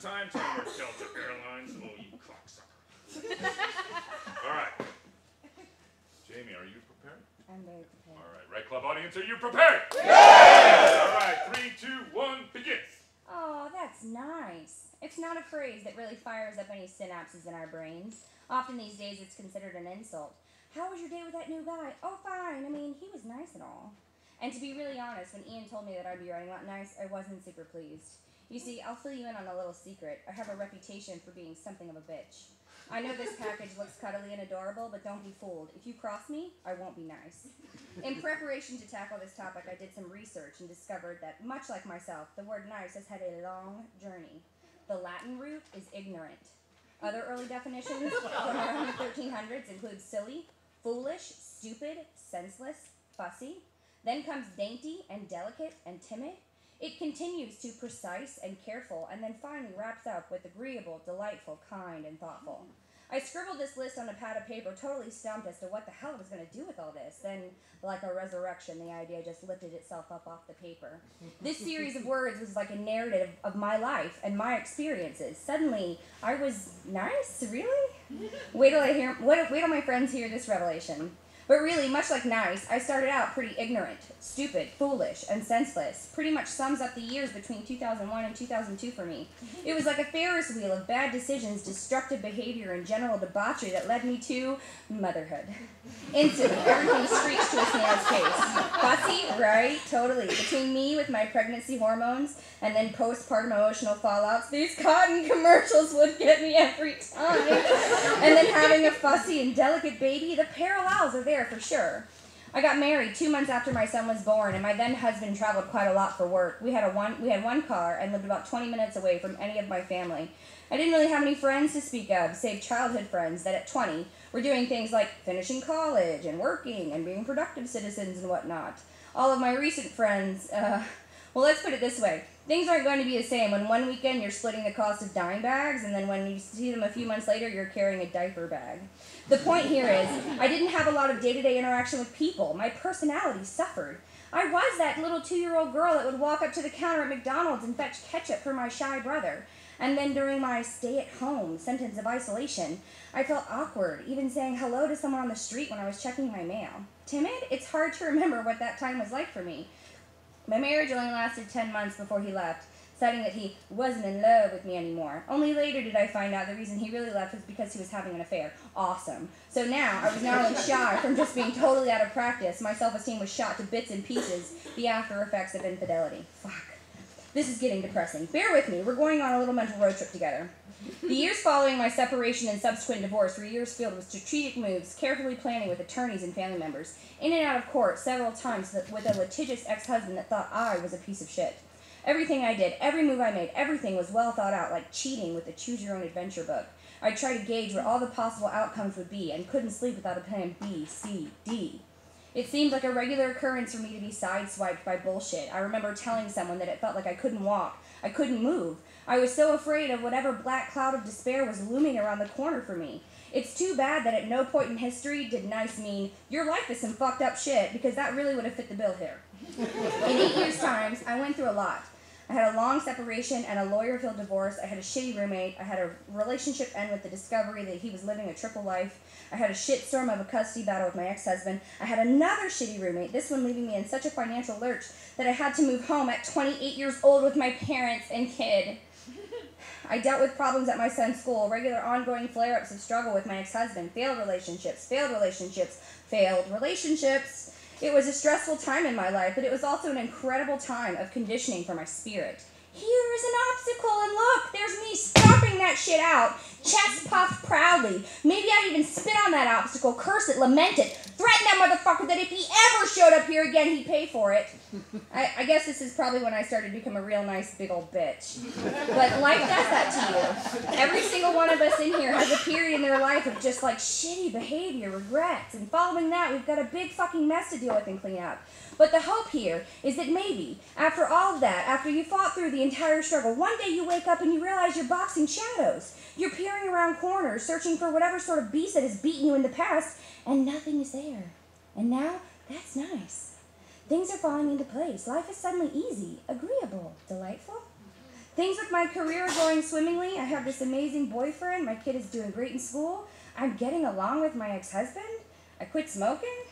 time to work Delta Airlines. Oh, you cocksucker. All right. Jamie, are you prepared? I'm very prepared. All right. Right Club audience, are you prepared? Yeah! All right. 3, 2, 1, begin. Oh, that's nice. It's not a phrase that really fires up any synapses in our brains. Often these days it's considered an insult. How was your day with that new guy? Oh, fine. I mean, he was nice and all. And to be really honest, when Ian told me that I'd be writing about nice, I wasn't super pleased. You see, I'll fill you in on a little secret. I have a reputation for being something of a bitch. I know this package looks cuddly and adorable, but don't be fooled. If you cross me, I won't be nice. In preparation to tackle this topic, I did some research and discovered that, much like myself, the word nice has had a long journey. The Latin root is ignorant. Other early definitions from around the 1300s include silly, foolish, stupid, senseless, fussy. Then comes dainty and delicate and timid. It continues to precise and careful, and then finally wraps up with agreeable, delightful, kind, and thoughtful. I scribbled this list on a pad of paper, totally stumped as to what the hell I was going to do with all this. Then, like a resurrection, the idea just lifted itself up off the paper. This series of words was like a narrative of my life and my experiences. Suddenly, I was nice? Really? Wait till my friends hear this revelation. But really, much like nice, I started out pretty ignorant, stupid, foolish, and senseless. Pretty much sums up the years between 2001 and 2002 for me. It was like a Ferris wheel of bad decisions, destructive behavior, and general debauchery that led me to motherhood. Instantly, everything screeched to a snail's pace. Fussy, right? Totally. Between me with my pregnancy hormones and then postpartum emotional fallouts, these cotton commercials would get me every time. And then having a fussy and delicate baby, the parallels are there for sure. I got married 2 months after my son was born, and my then husband traveled quite a lot for work. We had one car and lived about 20 minutes away from any of my family. I didn't really have any friends to speak of, save childhood friends that at 20 were doing things like finishing college and working and being productive citizens and whatnot. All of my recent friends, well, let's put it this way. Things aren't going to be the same when one weekend you're splitting the cost of dime bags, and then when you see them a few months later, you're carrying a diaper bag. The point here is, I didn't have a lot of day-to-day interaction with people. My personality suffered. I was that little 2-year-old girl that would walk up to the counter at McDonald's and fetch ketchup for my shy brother. And then during my stay-at-home sentence of isolation, I felt awkward, even saying hello to someone on the street when I was checking my mail. Timid? It's hard to remember what that time was like for me. My marriage only lasted 10 months before he left, citing that he wasn't in love with me anymore. Only later did I find out the reason he really left was because he was having an affair. Awesome. So now, I was not only shy from just being totally out of practice, my self-esteem was shot to bits and pieces, the after effects of infidelity. Fuck. This is getting depressing. Bear with me, we're going on a little mental road trip together. The years following my separation and subsequent divorce were years filled with strategic moves, carefully planning with attorneys and family members, in and out of court several times with a litigious ex-husband that thought I was a piece of shit. Everything I did, every move I made, everything was well thought out, like cheating with the choose-your-own-adventure book. I tried to gauge what all the possible outcomes would be and couldn't sleep without a plan B, C, D. It seemed like a regular occurrence for me to be sideswiped by bullshit. I remember telling someone that it felt like I couldn't walk, I couldn't move. I was so afraid of whatever black cloud of despair was looming around the corner for me. It's too bad that at no point in history did nice mean, your life is some fucked up shit, because that really would have fit the bill here. In 8 years' time, I went through a lot. I had a long separation and a lawyer-filled divorce. I had a shitty roommate. I had a relationship end with the discovery that he was living a triple life. I had a shitstorm of a custody battle with my ex-husband. I had another shitty roommate, this one leaving me in such a financial lurch that I had to move home at 28 years old with my parents and kid. I dealt with problems at my son's school, regular ongoing flare-ups of struggle with my ex-husband, failed relationships, failed relationships, failed relationships. It was a stressful time in my life, but it was also an incredible time of conditioning for my spirit. Here is an obstacle, and look, there's me stomping that shit out, chest puffed proudly. Maybe I'd even spit on that obstacle, curse it, lament it, threaten that motherfucker that if he ever showed up here again, he'd pay for it. I guess this is probably when I started to become a real nice big old bitch. But life does that to you. Every single one of us in here has a period in their life of just like shitty behavior, regrets, and following that, we've got a big fucking mess to deal with and clean up. But the hope here is that maybe, after all of that, after you fought through the entire struggle, one day you wake up and you realize you're boxing shadows. You're peering around corners, searching for whatever sort of beast that has beaten you in the past, and nothing is there. And now, that's nice. Things are falling into place. Life is suddenly easy, agreeable, delightful. Things with my career are going swimmingly. I have this amazing boyfriend. My kid is doing great in school. I'm getting along with my ex-husband. I quit smoking.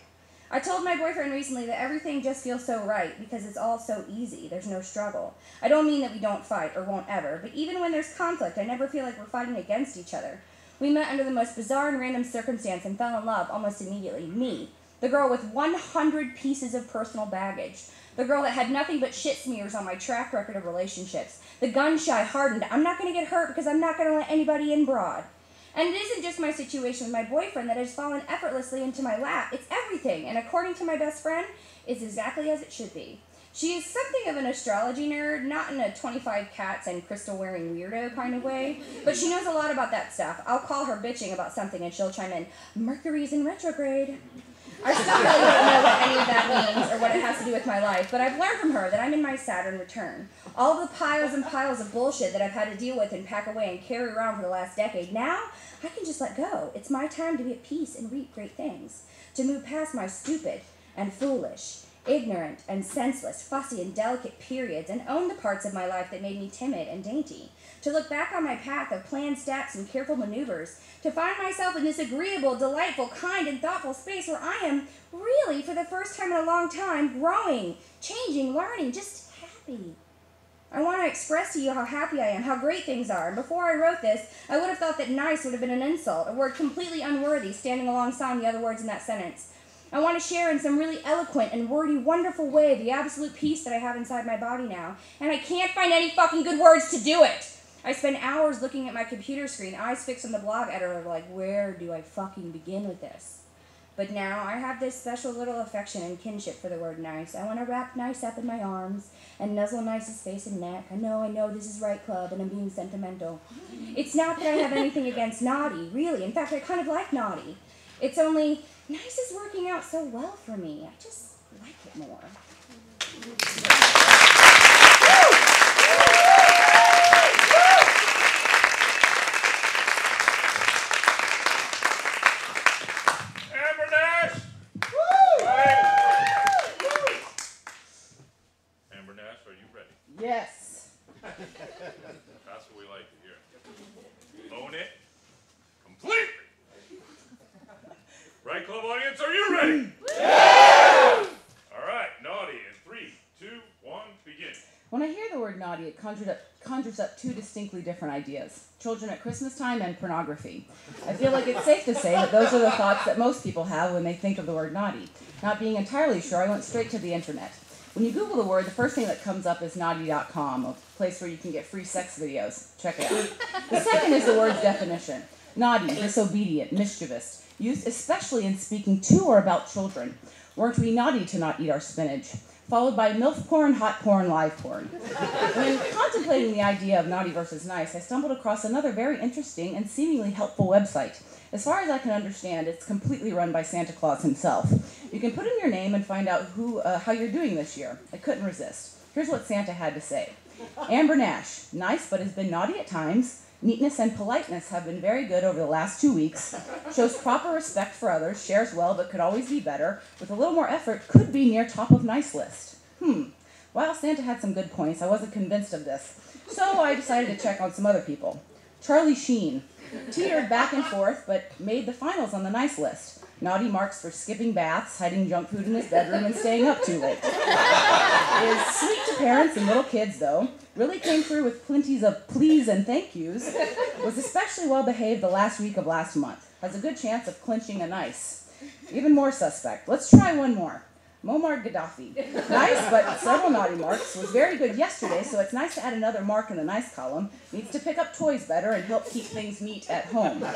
I told my boyfriend recently that everything just feels so right because it's all so easy. There's no struggle. I don't mean that we don't fight or won't ever, but even when there's conflict, I never feel like we're fighting against each other. We met under the most bizarre and random circumstance and fell in love almost immediately. Me, the girl with 100 pieces of personal baggage. The girl that had nothing but shit smears on my track record of relationships. The gun-shy, hardened, I'm not going to get hurt because I'm not going to let anybody in broad. And it isn't just my situation with my boyfriend that has fallen effortlessly into my lap. It's everything, and according to my best friend, it's exactly as it should be. She is something of an astrology nerd, not in a 25 cats and crystal-wearing weirdo kind of way, but she knows a lot about that stuff. I'll call her bitching about something and she'll chime in, Mercury's in retrograde. I still really don't know what any of that means or what it has to do with my life, but I've learned from her that I'm in my Saturn return. All the piles and piles of bullshit that I've had to deal with and pack away and carry around for the last decade, now I can just let go. It's my time to be at peace and reap great things, to move past my stupid and foolish, ignorant and senseless, fussy and delicate periods, and own the parts of my life that made me timid and dainty, to look back on my path of planned steps and careful maneuvers, to find myself in this agreeable, delightful, kind, and thoughtful space where I am really, for the first time in a long time, growing, changing, learning, just happy. I want to express to you how happy I am, how great things are. And before I wrote this, I would have thought that nice would have been an insult, a word completely unworthy, standing alongside the other words in that sentence. I want to share in some really eloquent and wordy, wonderful way the absolute peace that I have inside my body now. And I can't find any fucking good words to do it. I spend hours looking at my computer screen, eyes fixed on the blog editor, like, where do I fucking begin with this? But now I have this special little affection and kinship for the word nice. I want to wrap nice up in my arms and nuzzle nice's face and neck. I know, this is right, club, and I'm being sentimental. It's not that I have anything against naughty, really. In fact, I kind of like naughty. It's only, nice is working out so well for me. I just like it more. Yes. That's what we like to hear. Own it completely. Right, club audience, are you ready? Yeah! All right, naughty in 3, 2, 1, begin. When I hear the word naughty, it conjures up two distinctly different ideas. Children at Christmas time and pornography. I feel like it's safe to say that those are the thoughts that most people have when they think of the word naughty. Not being entirely sure, I went straight to the internet. When you Google the word, the first thing that comes up is naughty.com, a place where you can get free sex videos. Check it out. The second is the word's definition. Naughty, disobedient, mischievous, used especially in speaking to or about children. Weren't we naughty to not eat our spinach? Followed by MILF porn, hot porn, live porn. When contemplating the idea of naughty versus nice, I stumbled across another very interesting and seemingly helpful website. As far as I can understand, it's completely run by Santa Claus himself. You can put in your name and find out how you're doing this year. I couldn't resist. Here's what Santa had to say. Amber Nash, nice but has been naughty at times. Neatness and politeness have been very good over the last 2 weeks. Shows proper respect for others, shares well but could always be better. With a little more effort, could be near top of nice list. While Santa had some good points, I wasn't convinced of this. So I decided to check on some other people. Charlie Sheen. Teetered back and forth, but made the finals on the nice list. Naughty marks for skipping baths, hiding junk food in his bedroom, and staying up too late. Is sweet to parents and little kids, though. Really came through with plenties of please and thank yous. Was especially well behaved the last week of last month. Has a good chance of clinching a nice. Even more suspect. Let's try one more. Muammar Gaddafi. Nice, but several naughty marks. Was very good yesterday, so it's nice to add another mark in the nice column. Needs to pick up toys better and help keep things neat at home. Well,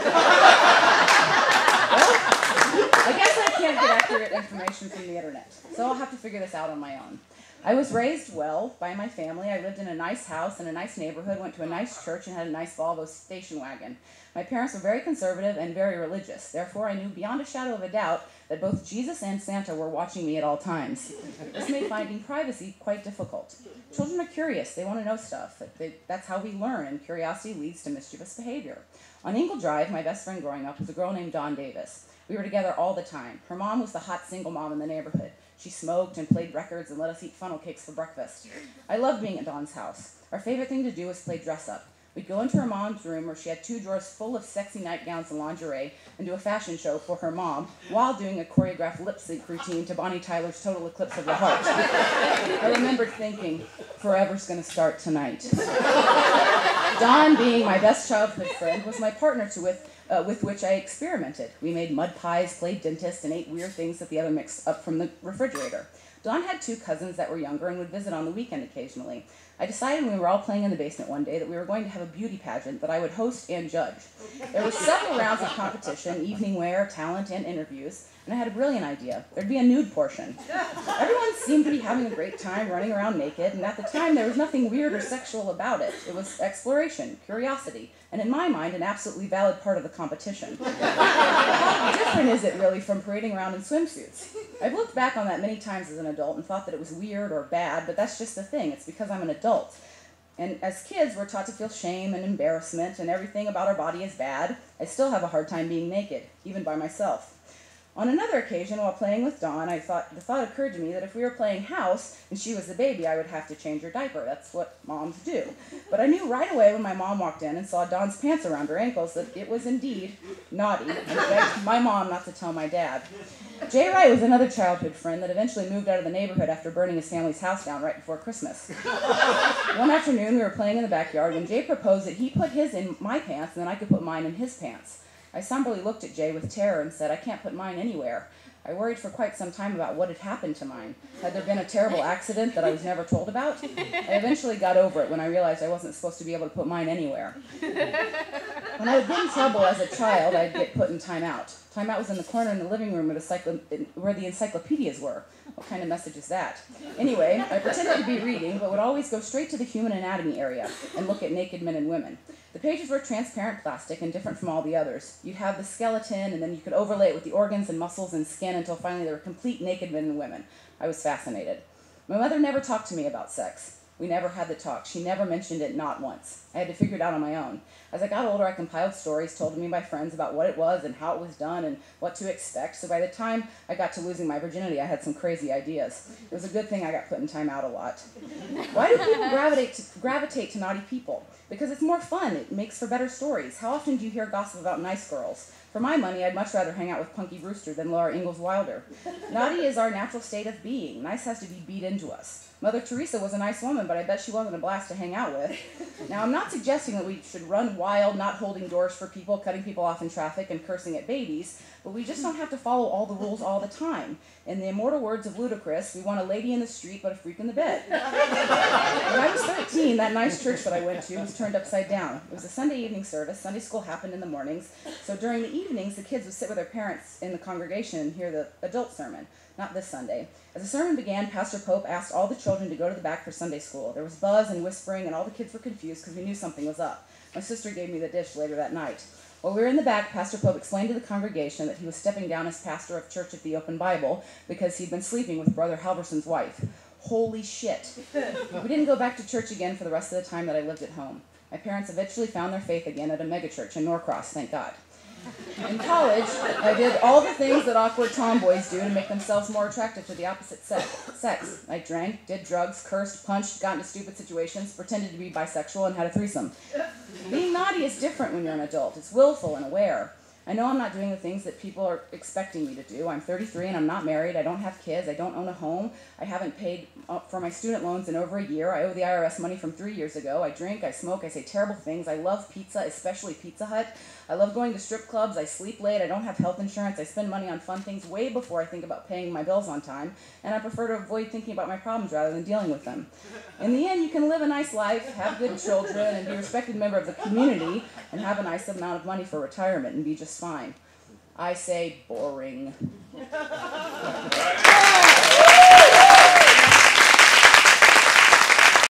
I guess I can't get accurate information from the internet, so I'll have to figure this out on my own. I was raised well by my family. I lived in a nice house in a nice neighborhood, went to a nice church, and had a nice Volvo station wagon. My parents were very conservative and very religious. Therefore, I knew beyond a shadow of a doubt that both Jesus and Santa were watching me at all times. This made finding privacy quite difficult. Children are curious. They want to know stuff. That's how we learn, and curiosity leads to mischievous behavior. On Engle Drive, my best friend growing up was a girl named Dawn Davis. We were together all the time. Her mom was the hot single mom in the neighborhood. She smoked and played records and let us eat funnel cakes for breakfast. I loved being at Dawn's house. Our favorite thing to do was play dress-up. We'd go into her mom's room where she had 2 drawers full of sexy nightgowns and lingerie and do a fashion show for her mom while doing a choreographed lip sync routine to Bonnie Tyler's Total Eclipse of the Heart. I remembered thinking, forever's gonna start tonight. Dawn, being my best childhood friend, was my partner with which I experimented. We made mud pies, played dentist, and ate weird things that the other mixed up from the refrigerator. Dawn had 2 cousins that were younger and would visit on the weekend occasionally. I decided when we were all playing in the basement one day that we were going to have a beauty pageant that I would host and judge. There were several rounds of competition, evening wear, talent, and interviews, and I had a brilliant idea. There'd be a nude portion. Everyone seemed to be having a great time running around naked, and at the time there was nothing weird or sexual about it. It was exploration, curiosity, and in my mind, an absolutely valid part of the competition. How different is it really from parading around in swimsuits? I've looked back on that many times as an adult and thought that it was weird or bad, but that's just the thing. It's because I'm an adult. And as kids, we're taught to feel shame and embarrassment, and everything about our body is bad. I still have a hard time being naked, even by myself. On another occasion, while playing with Dawn, the thought occurred to me that if we were playing house and she was the baby, I would have to change her diaper. That's what moms do. But I knew right away when my mom walked in and saw Dawn's pants around her ankles that it was indeed naughty, and begged my mom not to tell my dad. Jay Wright was another childhood friend that eventually moved out of the neighborhood after burning his family's house down right before Christmas. One afternoon, we were playing in the backyard when Jay proposed that he put his in my pants and then I could put mine in his pants. I somberly looked at Jay with terror and said, I can't put mine anywhere. I worried for quite some time about what had happened to mine. Had there been a terrible accident that I was never told about? I eventually got over it when I realized I wasn't supposed to be able to put mine anywhere. When I would get in trouble as a child, I'd get put in timeout. Timeout was in the corner in the living room where the encyclopedias were. What kind of message is that? Anyway, I pretended to be reading, but would always go straight to the human anatomy area and look at naked men and women. The pages were transparent plastic and different from all the others. You'd have the skeleton, and then you could overlay it with the organs and muscles and skin until finally there were complete naked men and women. I was fascinated. My mother never talked to me about sex. We never had the talk. She never mentioned it, not once. I had to figure it out on my own. As I got older, I compiled stories told to me by friends about what it was and how it was done and what to expect, so by the time I got to losing my virginity, I had some crazy ideas. It was a good thing I got put in timeout a lot. Why do people gravitate to naughty people? Because it's more fun. It makes for better stories. How often do you hear gossip about nice girls? For my money, I'd much rather hang out with Punky Brewster than Laura Ingalls Wilder. Naughty is our natural state of being. Nice has to be beat into us. Mother Teresa was a nice woman, but I bet she wasn't a blast to hang out with. Now, I'm not suggesting that we should run wild, not holding doors for people, cutting people off in traffic, and cursing at babies, but we just don't have to follow all the rules all the time. In the immortal words of Ludacris, we want a lady in the street, but a freak in the bed. When I was 13, that nice church that I went to was turned upside down. It was a Sunday evening service. Sunday school happened in the mornings, so during the evenings, the kids would sit with their parents in the congregation and hear the adult sermon. Not this Sunday. As the sermon began, Pastor Pope asked all the children to go to the back for Sunday school. There was buzz and whispering, and all the kids were confused because we knew something was up. My sister gave me the dish later that night. While we were in the back, Pastor Pope explained to the congregation that he was stepping down as pastor of Church at the Open Bible because he'd been sleeping with Brother Halverson's wife. Holy shit. We didn't go back to church again for the rest of the time that I lived at home. My parents eventually found their faith again at a megachurch in Norcross, thank God. In college, I did all the things that awkward tomboys do to make themselves more attractive to the opposite sex. I drank, did drugs, cursed, punched, got into stupid situations, pretended to be bisexual, and had a threesome. Being naughty is different when you're an adult. It's willful and aware. I know I'm not doing the things that people are expecting me to do. I'm 33 and I'm not married. I don't have kids. I don't own a home. I haven't paid for my student loans in over a year. I owe the IRS money from 3 years ago. I drink, I smoke, I say terrible things. I love pizza, especially Pizza Hut. I love going to strip clubs. I sleep late. I don't have health insurance. I spend money on fun things way before I think about paying my bills on time. And I prefer to avoid thinking about my problems rather than dealing with them. In the end, you can live a nice life, have good children, and be a respected member of the community, and have a nice amount of money for retirement and be just fine. I say boring.